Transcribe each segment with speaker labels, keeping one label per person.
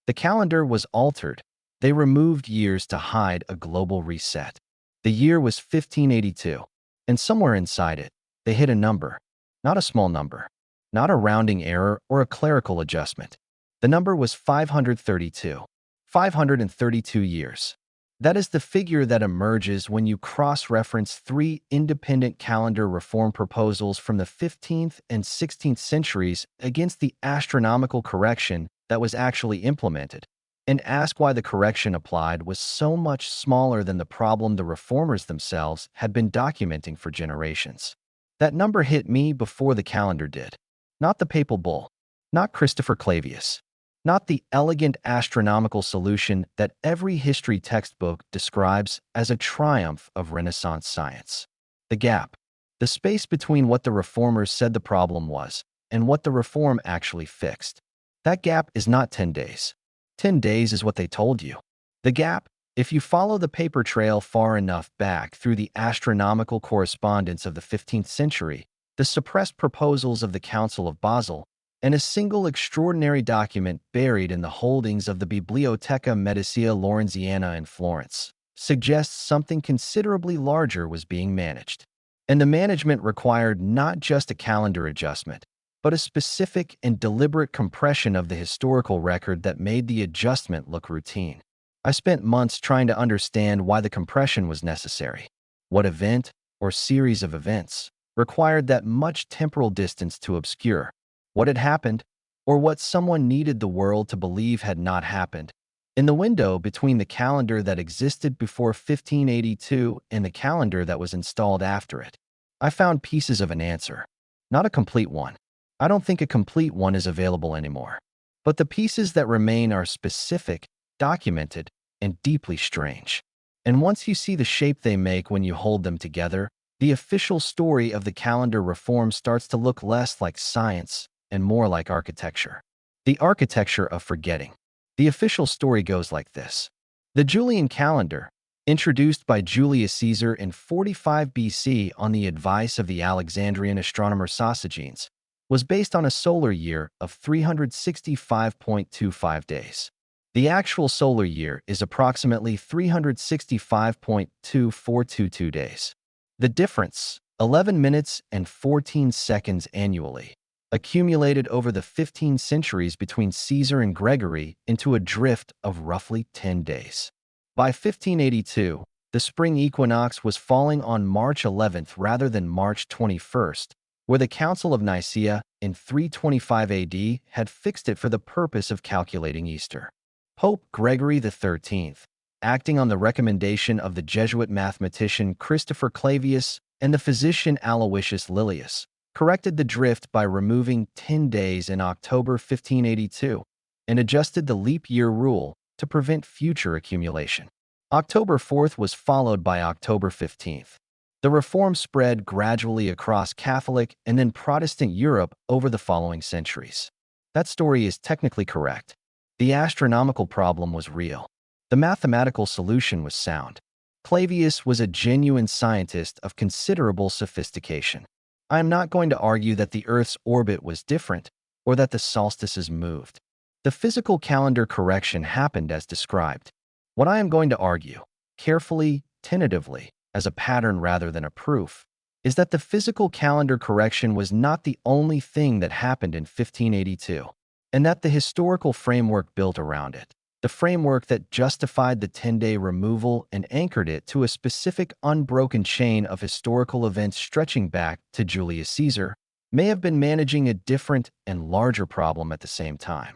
Speaker 1: The calendar was altered. They removed years to hide a global reset. The year was 1582, and somewhere inside it, they hid a number, not a small number, not a rounding error or a clerical adjustment. The number was 532. 532 years. That is the figure that emerges when you cross-reference three independent calendar reform proposals from the 15th and 16th centuries against the astronomical correction that was actually implemented, and ask why the correction applied was so much smaller than the problem the reformers themselves had been documenting for generations. That number hit me before the calendar did. Not the papal bull, not Christopher Clavius, not the elegant astronomical solution that every history textbook describes as a triumph of Renaissance science. The gap, the space between what the reformers said the problem was and what the reform actually fixed. That gap is not 10 days. 10 days is what they told you. The gap, if you follow the paper trail far enough back through the astronomical correspondence of the 15th century, the suppressed proposals of the Council of Basel, and a single extraordinary document buried in the holdings of the Biblioteca Medicia Lorenziana in Florence, suggests something considerably larger was being managed. And the management required not just a calendar adjustment, but a specific and deliberate compression of the historical record that made the adjustment look routine. I spent months trying to understand why the compression was necessary. What event, or series of events, required that much temporal distance to obscure what had happened, or what someone needed the world to believe had not happened. In the window between the calendar that existed before 1582 and the calendar that was installed after it, I found pieces of an answer. Not a complete one. I don't think a complete one is available anymore. But the pieces that remain are specific, documented, and deeply strange. And once you see the shape they make when you hold them together, the official story of the calendar reform starts to look less like science and more like architecture. The architecture of forgetting. The official story goes like this. The Julian calendar, introduced by Julius Caesar in 45 BC on the advice of the Alexandrian astronomer Sosigenes, was based on a solar year of 365.25 days. The actual solar year is approximately 365.2422 days. The difference, 11 minutes and 14 seconds annually, accumulated over the 15 centuries between Caesar and Gregory into a drift of roughly 10 days. By 1582, the spring equinox was falling on March 11th rather than March 21st, where the Council of Nicaea in 325 AD had fixed it for the purpose of calculating Easter. Pope Gregory XIII, acting on the recommendation of the Jesuit mathematician Christopher Clavius and the physician Aloysius Lilius, corrected the drift by removing 10 days in October 1582 and adjusted the leap year rule to prevent future accumulation. October 4th was followed by October 15th. The reform spread gradually across Catholic and then Protestant Europe over the following centuries. That story is technically correct. The astronomical problem was real. The mathematical solution was sound. Clavius was a genuine scientist of considerable sophistication. I am not going to argue that the Earth's orbit was different or that the solstices moved. The physical calendar correction happened as described. What I am going to argue, carefully, tentatively, as a pattern rather than a proof, is that the physical calendar correction was not the only thing that happened in 1582, and that the historical framework built around it, the framework that justified the 10-day removal and anchored it to a specific unbroken chain of historical events stretching back to Julius Caesar, may have been managing a different and larger problem at the same time.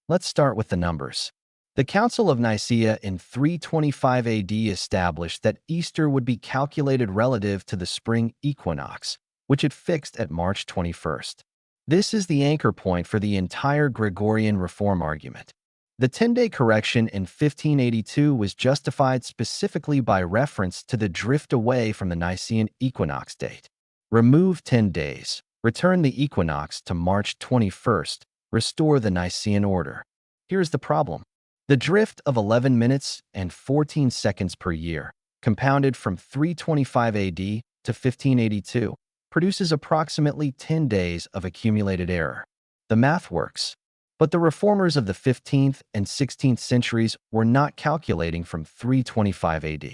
Speaker 1: Let's start with the numbers. The Council of Nicaea in 325 AD established that Easter would be calculated relative to the spring equinox, which it fixed at March 21st. This is the anchor point for the entire Gregorian reform argument. The 10-day correction in 1582 was justified specifically by reference to the drift away from the Nicene equinox date. Remove 10 days, return the equinox to March 21st, restore the Nicene order. Here's the problem. The drift of 11 minutes and 14 seconds per year, compounded from 325 AD to 1582, produces approximately 10 days of accumulated error. The math works. But the reformers of the 15th and 16th centuries were not calculating from 325 AD.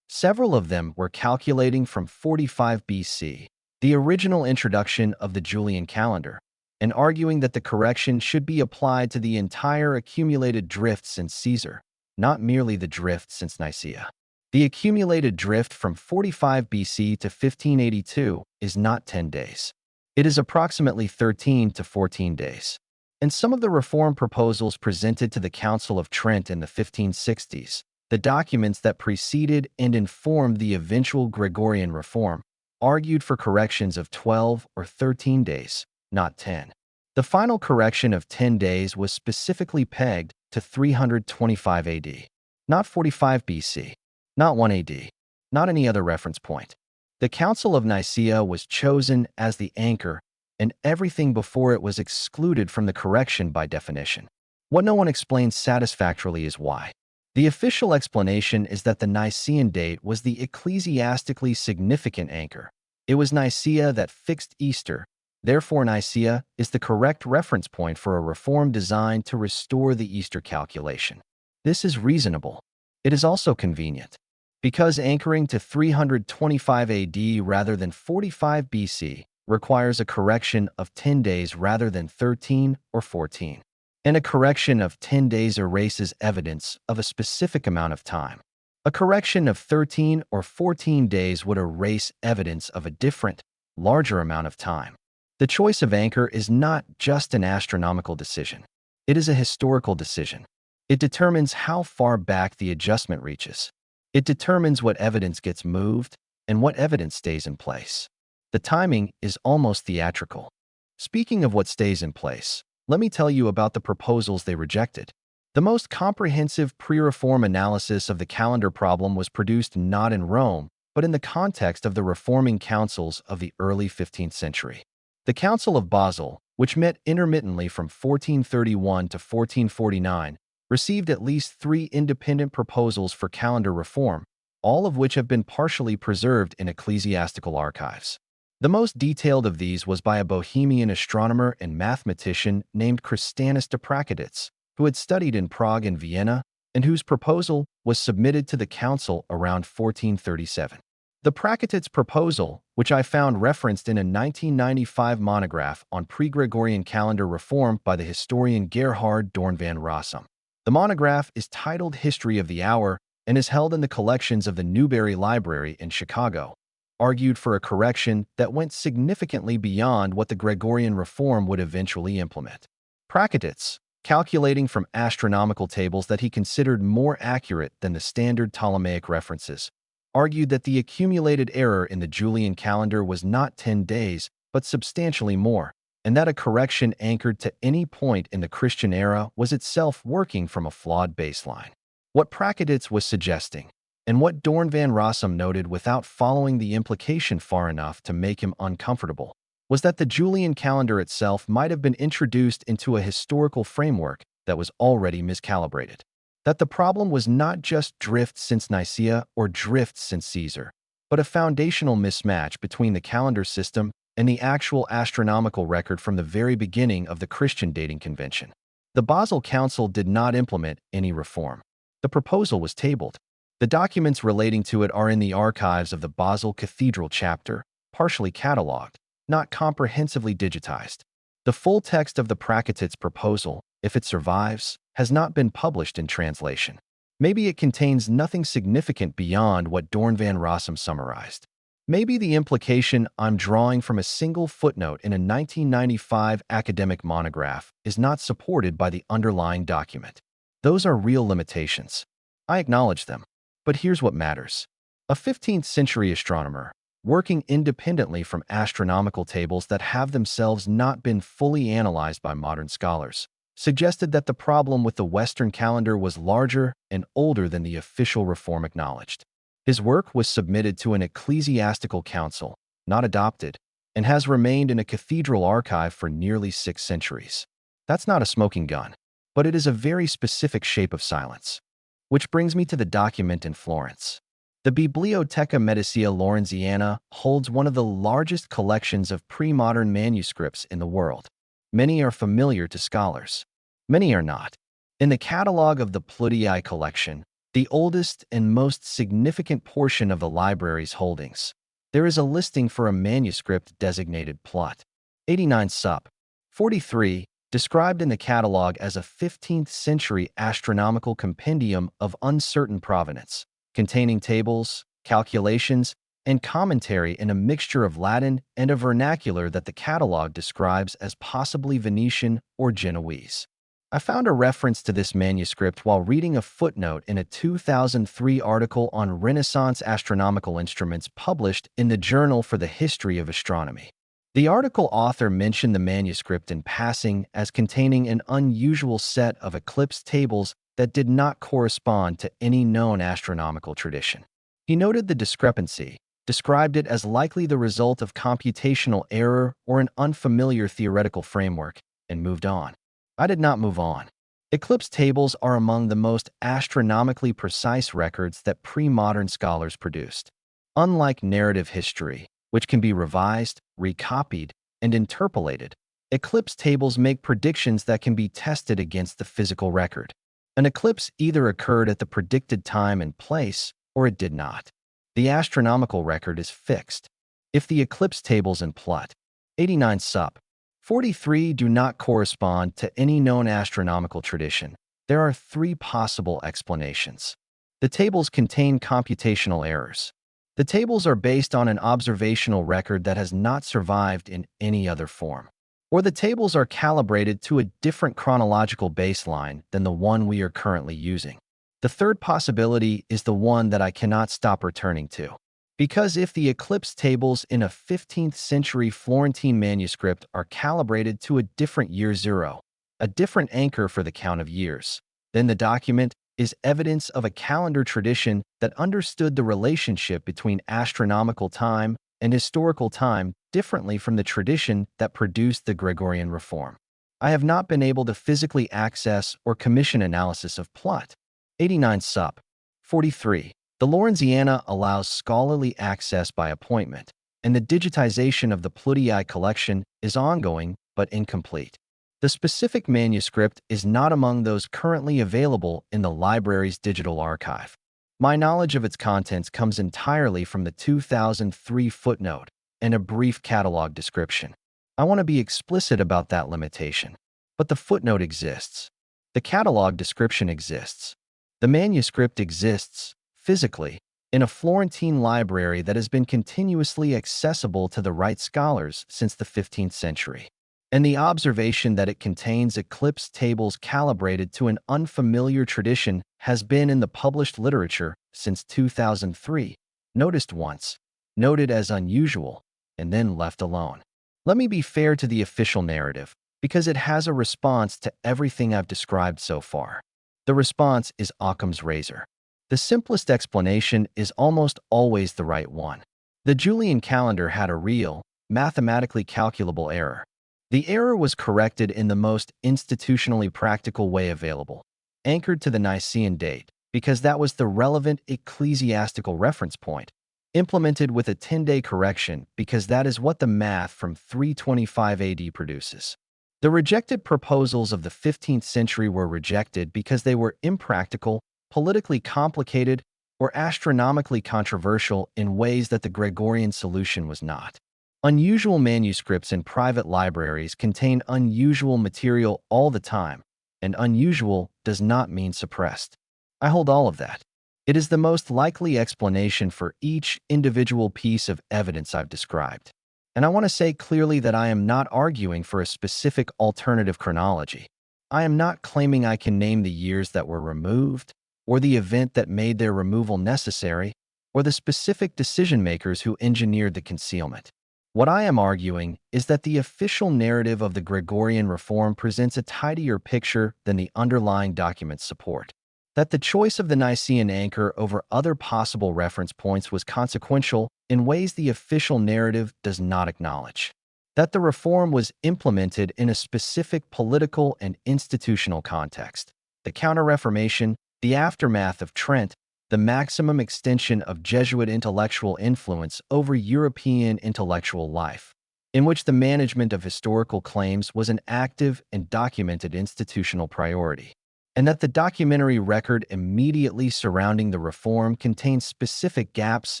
Speaker 1: Several of them were calculating from 45 BC, the original introduction of the Julian calendar, and arguing that the correction should be applied to the entire accumulated drift since Caesar, not merely the drift since Nicaea. The accumulated drift from 45 BC to 1582 is not 10 days. It is approximately 13 to 14 days. And some of the reform proposals presented to the Council of Trent in the 1560s, the documents that preceded and informed the eventual Gregorian reform, argued for corrections of 12 or 13 days, not 10. The final correction of 10 days was specifically pegged to 325 AD, not 45 BC, not 1 AD, not any other reference point. The Council of Nicaea was chosen as the anchor, and everything before it was excluded from the correction by definition. What no one explains satisfactorily is why. The official explanation is that the Nicene date was the ecclesiastically significant anchor. It was Nicaea that fixed Easter. Therefore, Nicaea is the correct reference point for a reform designed to restore the Easter calculation. This is reasonable. It is also convenient. Because anchoring to 325 AD rather than 45 BC requires a correction of 10 days rather than 13 or 14. And a correction of 10 days erases evidence of a specific amount of time. A correction of 13 or 14 days would erase evidence of a different, larger amount of time. The choice of anchor is not just an astronomical decision. It is a historical decision. It determines how far back the adjustment reaches. It determines what evidence gets moved and what evidence stays in place. The timing is almost theatrical. Speaking of what stays in place, let me tell you about the proposals they rejected. The most comprehensive pre-reform analysis of the calendar problem was produced not in Rome, but in the context of the reforming councils of the early 15th century. The Council of Basel, which met intermittently from 1431 to 1449, received at least 3 independent proposals for calendar reform, all of which have been partially preserved in ecclesiastical archives. The most detailed of these was by a Bohemian astronomer and mathematician named Christianus de Praxedis, who had studied in Prague and Vienna, and whose proposal was submitted to the council around 1437. The Praxedis proposal, which I found referenced in a 1995 monograph on pre-Gregorian calendar reform by the historian Gerhard Dorn van Rossum. The monograph is titled History of the Hour and is held in the collections of the Newberry Library in Chicago, argued for a correction that went significantly beyond what the Gregorian reform would eventually implement. Praxedis, calculating from astronomical tables that he considered more accurate than the standard Ptolemaic references, argued that the accumulated error in the Julian calendar was not 10 days, but substantially more, and that a correction anchored to any point in the Christian era was itself working from a flawed baseline. What Praxedis was suggesting, and what Dorn van Rossum noted without following the implication far enough to make him uncomfortable, was that the Julian calendar itself might have been introduced into a historical framework that was already miscalibrated. That the problem was not just drift since Nicaea or drift since Caesar, but a foundational mismatch between the calendar system and the actual astronomical record from the very beginning of the Christian dating convention. The Basel Council did not implement any reform. The proposal was tabled. The documents relating to it are in the archives of the Basel Cathedral chapter, partially catalogued, not comprehensively digitized. The full text of the Praxedis proposal, if it survives, has not been published in translation. Maybe it contains nothing significant beyond what Dorn van Rossum summarized. Maybe the implication I'm drawing from a single footnote in a 1995 academic monograph is not supported by the underlying document. Those are real limitations. I acknowledge them. But here's what matters. A 15th century astronomer, working independently from astronomical tables that have themselves not been fully analyzed by modern scholars, suggested that the problem with the Western calendar was larger and older than the official reform acknowledged. His work was submitted to an ecclesiastical council, not adopted, and has remained in a cathedral archive for nearly 6 centuries. That's not a smoking gun, but it is a very specific shape of silence. Which brings me to the document in Florence. The Biblioteca Medicia Lorenziana holds one of the largest collections of pre-modern manuscripts in the world. Many are familiar to scholars. Many are not. In the catalog of the Plutii collection, the oldest and most significant portion of the library's holdings, there is a listing for a manuscript designated Plot 89 Sup. 43, described in the catalog as a 15th century astronomical compendium of uncertain provenance, containing tables, calculations, and commentary in a mixture of Latin and a vernacular that the catalog describes as possibly Venetian or Genoese. I found a reference to this manuscript while reading a footnote in a 2003 article on Renaissance astronomical instruments published in the Journal for the History of Astronomy. The article author mentioned the manuscript in passing as containing an unusual set of eclipse tables that did not correspond to any known astronomical tradition. He noted the discrepancy, described it as likely the result of computational error or an unfamiliar theoretical framework, and moved on. I did not move on. Eclipse tables are among the most astronomically precise records that pre-modern scholars produced. Unlike narrative history, which can be revised, recopied, and interpolated, eclipse tables make predictions that can be tested against the physical record. An eclipse either occurred at the predicted time and place, or it did not. The astronomical record is fixed. If the eclipse tables in Plot 89 Sup. 43 do not correspond to any known astronomical tradition, there are three possible explanations. The tables contain computational errors. The tables are based on an observational record that has not survived in any other form. Or the tables are calibrated to a different chronological baseline than the one we are currently using. The third possibility is the one that I cannot stop returning to. Because if the eclipse tables in a 15th century Florentine manuscript are calibrated to a different year zero, a different anchor for the count of years, then the document is evidence of a calendar tradition that understood the relationship between astronomical time and historical time differently from the tradition that produced the Gregorian reform. I have not been able to physically access or commission analysis of Plot 89 Sup. 43. The Lorenziana allows scholarly access by appointment, and the digitization of the Plutii collection is ongoing but incomplete. The specific manuscript is not among those currently available in the library's digital archive. My knowledge of its contents comes entirely from the 2003 footnote and a brief catalog description. I want to be explicit about that limitation. But the footnote exists. The catalog description exists. The manuscript exists, physically, in a Florentine library that has been continuously accessible to the right scholars since the 15th century. And the observation that it contains eclipse tables calibrated to an unfamiliar tradition has been in the published literature since 2003, noticed once, noted as unusual, and then left alone. Let me be fair to the official narrative, because it has a response to everything I've described so far. The response is Occam's razor. The simplest explanation is almost always the right one. The Julian calendar had a real, mathematically calculable error. The error was corrected in the most institutionally practical way available, anchored to the Nicene date, because that was the relevant ecclesiastical reference point, implemented with a 10-day correction because that is what the math from 325 AD produces. The rejected proposals of the 15th century were rejected because they were impractical, politically complicated, or astronomically controversial in ways that the Gregorian solution was not. Unusual manuscripts in private libraries contain unusual material all the time, and unusual does not mean suppressed. I hold all of that. It is the most likely explanation for each individual piece of evidence I've described. And I want to say clearly that I am not arguing for a specific alternative chronology. I am not claiming I can name the years that were removed, or the event that made their removal necessary, or the specific decision-makers who engineered the concealment. What I am arguing is that the official narrative of the Gregorian reform presents a tidier picture than the underlying documents support. That the choice of the Nicene anchor over other possible reference points was consequential in ways the official narrative does not acknowledge. That the reform was implemented in a specific political and institutional context. The Counter-Reformation, the aftermath of Trent, the maximum extension of Jesuit intellectual influence over European intellectual life. in which the management of historical claims was an active and documented institutional priority, and that the documentary record immediately surrounding the reform contains specific gaps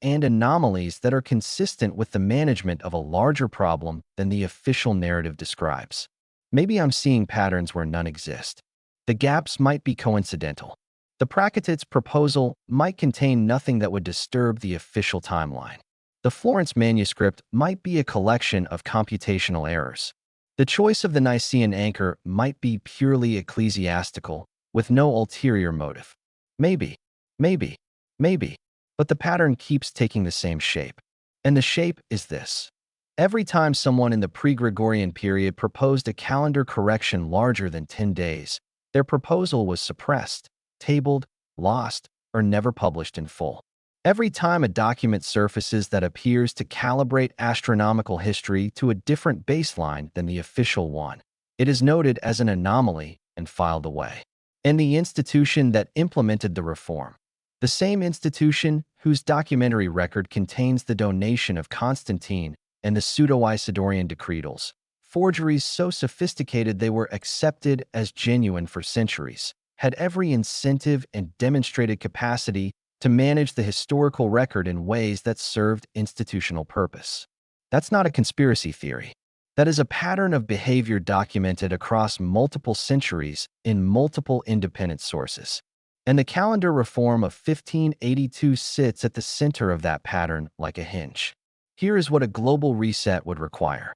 Speaker 1: and anomalies that are consistent with the management of a larger problem than the official narrative describes. Maybe I'm seeing patterns where none exist. The gaps might be coincidental. The Prakatit's proposal might contain nothing that would disturb the official timeline. The Florence manuscript might be a collection of computational errors. The choice of the Nicene anchor might be purely ecclesiastical, with no ulterior motive. Maybe, maybe, maybe, but the pattern keeps taking the same shape. And the shape is this. Every time someone in the pre-Gregorian period proposed a calendar correction larger than 10 days, their proposal was suppressed, tabled, lost, or never published in full. Every time a document surfaces that appears to calibrate astronomical history to a different baseline than the official one, it is noted as an anomaly and filed away. And the institution that implemented the reform, the same institution whose documentary record contains the donation of Constantine and the pseudo-Isidorian decretals, forgeries so sophisticated they were accepted as genuine for centuries, had every incentive and demonstrated capacity to manage the historical record in ways that served institutional purpose. That's not a conspiracy theory. That is a pattern of behavior documented across multiple centuries in multiple independent sources. And the calendar reform of 1582 sits at the center of that pattern like a hinge. Here is what a global reset would require.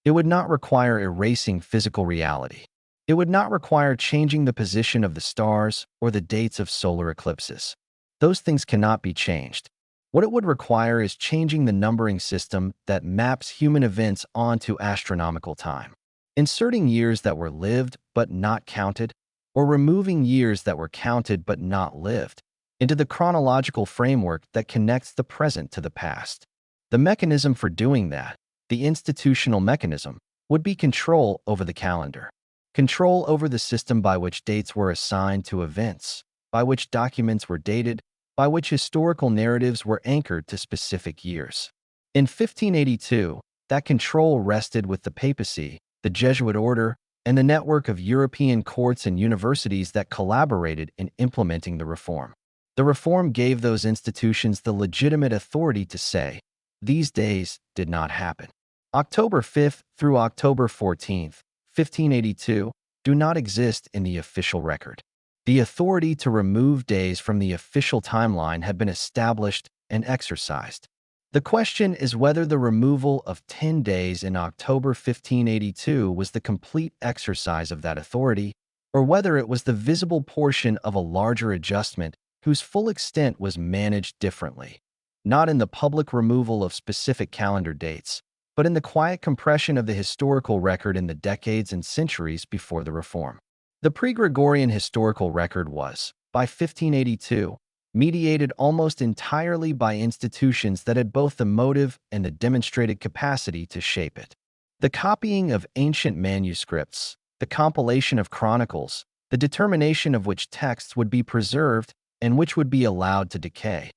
Speaker 1: It would not require erasing physical reality. It would not require changing the position of the stars or the dates of solar eclipses. Those things cannot be changed. What it would require is changing the numbering system that maps human events onto astronomical time, inserting years that were lived but not counted, or removing years that were counted but not lived, into the chronological framework that connects the present to the past. The mechanism for doing that, the institutional mechanism, would be control over the calendar, control over the system by which dates were assigned to events, by which documents were dated, by which historical narratives were anchored to specific years. In 1582, that control rested with the papacy, the Jesuit order, and the network of European courts and universities that collaborated in implementing the reform. The reform gave those institutions the legitimate authority to say, these days did not happen. October 5th through October 14th, 1582, do not exist in the official record. The authority to remove days from the official timeline had been established and exercised. The question is whether the removal of 10 days in October 1582 was the complete exercise of that authority, or whether it was the visible portion of a larger adjustment whose full extent was managed differently, not in the public removal of specific calendar dates, but in the quiet compression of the historical record in the decades and centuries before the reform. The pre-Gregorian historical record was, by 1582, mediated almost entirely by institutions that had both the motive and the demonstrated capacity to shape it. The copying of ancient manuscripts, the compilation of chronicles, the determination of which texts would be preserved and which would be allowed to decay.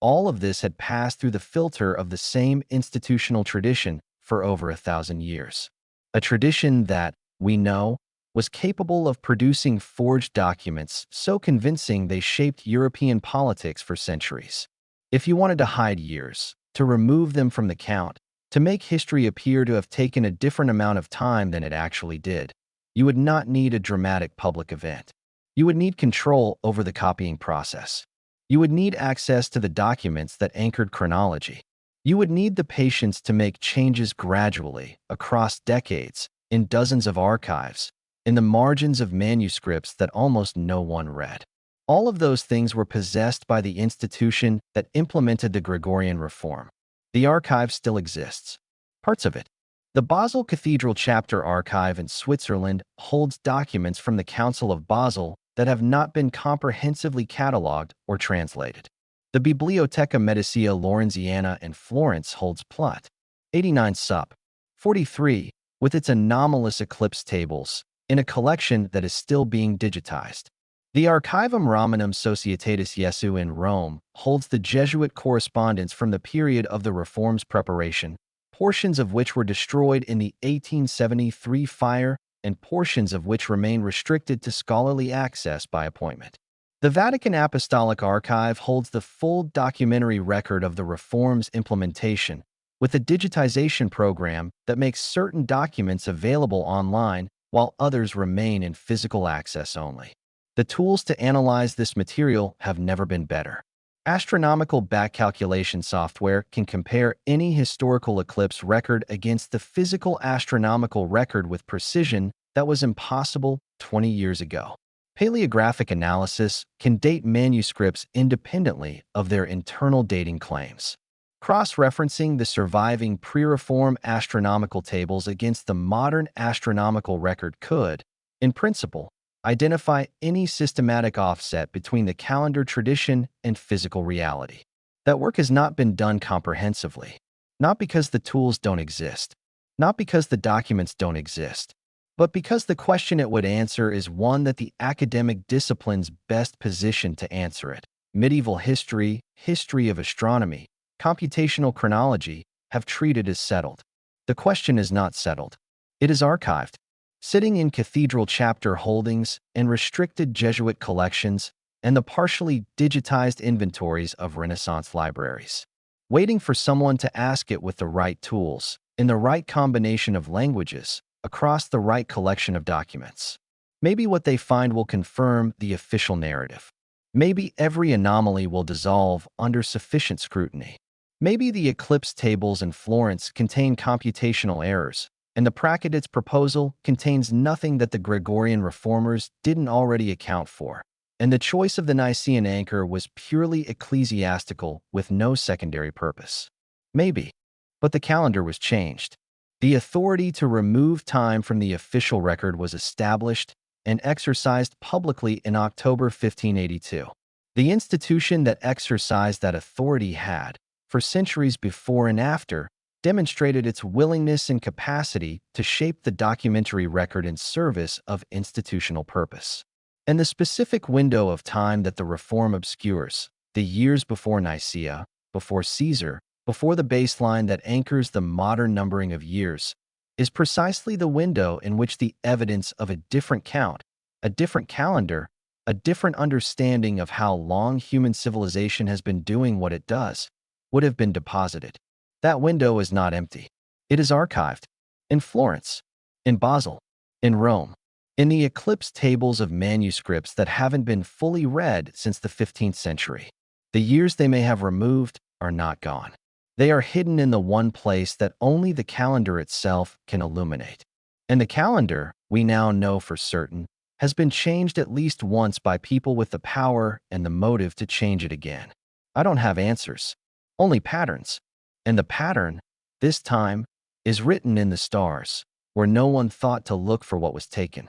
Speaker 1: All of this had passed through the filter of the same institutional tradition for over 1,000 years. A tradition that, we know, was capable of producing forged documents so convincing they shaped European politics for centuries. If you wanted to hide years, to remove them from the count, to make history appear to have taken a different amount of time than it actually did, you would not need a dramatic public event. You would need control over the copying process. You would need access to the documents that anchored chronology. You would need the patience to make changes gradually, across decades, in dozens of archives, in the margins of manuscripts that almost no one read. All of those things were possessed by the institution that implemented the Gregorian reform. The archive still exists. Parts of it. The Basel Cathedral Chapter Archive in Switzerland holds documents from the Council of Basel that have not been comprehensively catalogued or translated. The Biblioteca Medicia Lorenziana in Florence holds Plut 89 Sup. 43, with its anomalous eclipse tables, in a collection that is still being digitized. The Archivum Romanum Societatis Jesu in Rome holds the Jesuit correspondence from the period of the reform's preparation, portions of which were destroyed in the 1873 fire and portions of which remain restricted to scholarly access by appointment. The Vatican Apostolic Archive holds the full documentary record of the reform's implementation, with a digitization program that makes certain documents available online while others remain in physical access only. The tools to analyze this material have never been better. Astronomical back calculation software can compare any historical eclipse record against the physical astronomical record with precision that was impossible 20 years ago. Paleographic analysis can date manuscripts independently of their internal dating claims. Cross-referencing the surviving pre-reform astronomical tables against the modern astronomical record could, in principle, identify any systematic offset between the calendar tradition and physical reality. That work has not been done comprehensively, not because the tools don't exist, not because the documents don't exist, but because the question it would answer is one that the academic disciplines best positioned to answer it. Medieval history, history of astronomy, computational chronology have treated as settled. The question is not settled. It is archived, sitting in cathedral chapter holdings and restricted Jesuit collections and the partially digitized inventories of Renaissance libraries, waiting for someone to ask it with the right tools, in the right combination of languages, across the right collection of documents. Maybe what they find will confirm the official narrative. Maybe every anomaly will dissolve under sufficient scrutiny. Maybe the eclipse tables in Florence contain computational errors, and the Prakedit's proposal contains nothing that the Gregorian reformers didn't already account for, and the choice of the Nicene anchor was purely ecclesiastical with no secondary purpose. Maybe, but the calendar was changed. The authority to remove time from the official record was established and exercised publicly in October 1582. The institution that exercised that authority had, for centuries before and after, demonstrated its willingness and capacity to shape the documentary record in service of institutional purpose. And the specific window of time that the reform obscures, the years before Nicaea, before Caesar, before the baseline that anchors the modern numbering of years, is precisely the window in which the evidence of a different count, a different calendar, a different understanding of how long human civilization has been doing what it does, would have been deposited. That window is not empty. It is archived. In Florence, in Basel, in Rome, in the eclipse tables of manuscripts that haven't been fully read since the 15th century. The years they may have removed are not gone. They are hidden in the one place that only the calendar itself can illuminate. And the calendar, we now know for certain, has been changed at least once by people with the power and the motive to change it again. I don't have answers, only patterns. And the pattern, this time, is written in the stars, where no one thought to look for what was taken.